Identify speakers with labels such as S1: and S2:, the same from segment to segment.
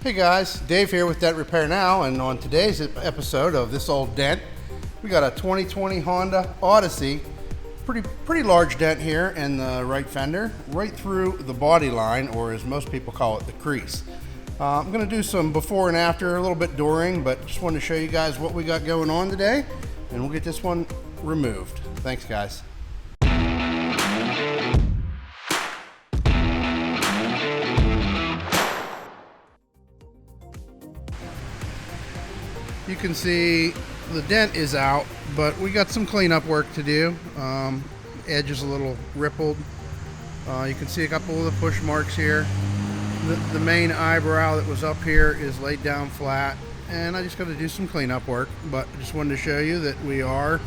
S1: Hey guys, Dave here with Dent Repair Now, and on today's episode of This Old Dent, we got a 2020 Honda Odyssey. Pretty large dent here in the right fender, right through the body line, or as most people call it, the crease. I'm going to do some before and after, a little bit during, but just wanted to show you guys what we got going on today, and we'll get this one removed. Thanks guys. You can see the dent is out, but we got some cleanup work to do. Edge is a little rippled. You can see a couple of the push marks here. The main eyebrow that was up here is laid down flat, and I just got to do some cleanup work, but I just wanted to show you that we are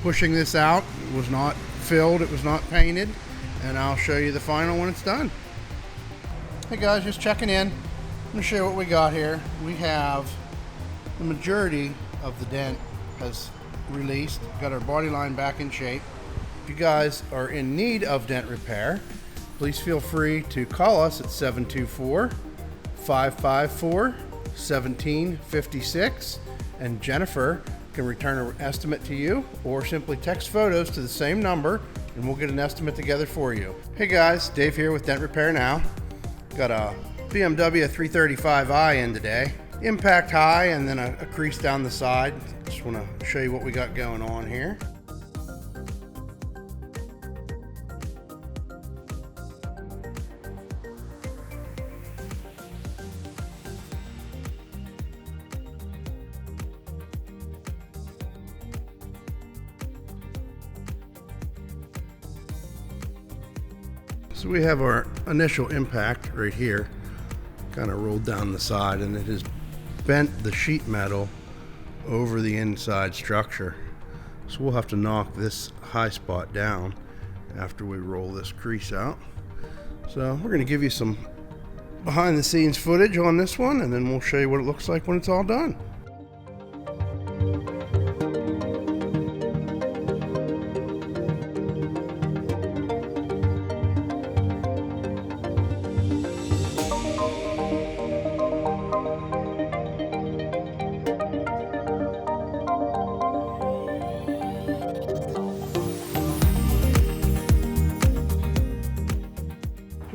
S1: pushing this out. It was not filled, it was not painted, and I'll show you the final when it's done. Hey guys, just checking in. I'm going to show you what we got here. We have the majority of the dent has released. Got our body line back in shape. If you guys are in need of dent repair, please feel free to call us at 724-554-1756, and Jennifer can return an estimate to you, or simply text photos to the same number and we'll get an estimate together for you. Hey guys, Dave here with Dent Repair Now. Got a BMW 335i in today. Impact high and then a crease down the side. Just want to show you what we got going on here. So we have our initial impact right here, kind of rolled down the side, and it has bent the sheet metal over the inside structure. So we'll have to knock this high spot down after we roll this crease out. So we're going to give you some behind the scenes footage on this one, and then we'll show you what it looks like when it's all done.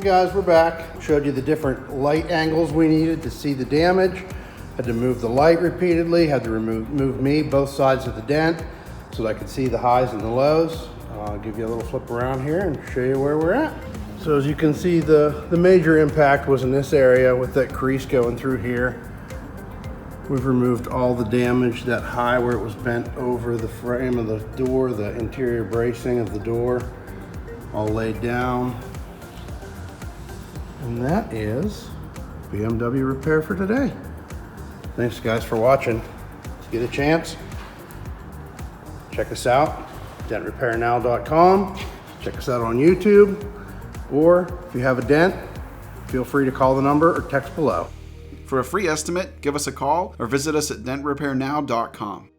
S1: Guys, we're back. Showed you the different light angles we needed to see the damage. Had to move the light repeatedly, had to move me both sides of the dent so that I could see the highs and the lows. I'll give you a little flip around here and show you where we're at. So as you can see, the major impact was in this area with that crease going through here. We've removed all the damage, that high where it was bent over the frame of the door, the interior bracing of the door, all laid down. And that is BMW repair for today. Thanks guys for watching. If you get a chance, check us out, dentrepairnow.com. Check us out on YouTube, or if you have a dent, feel free to call the number or text below.
S2: For a free estimate, give us a call or visit us at dentrepairnow.com.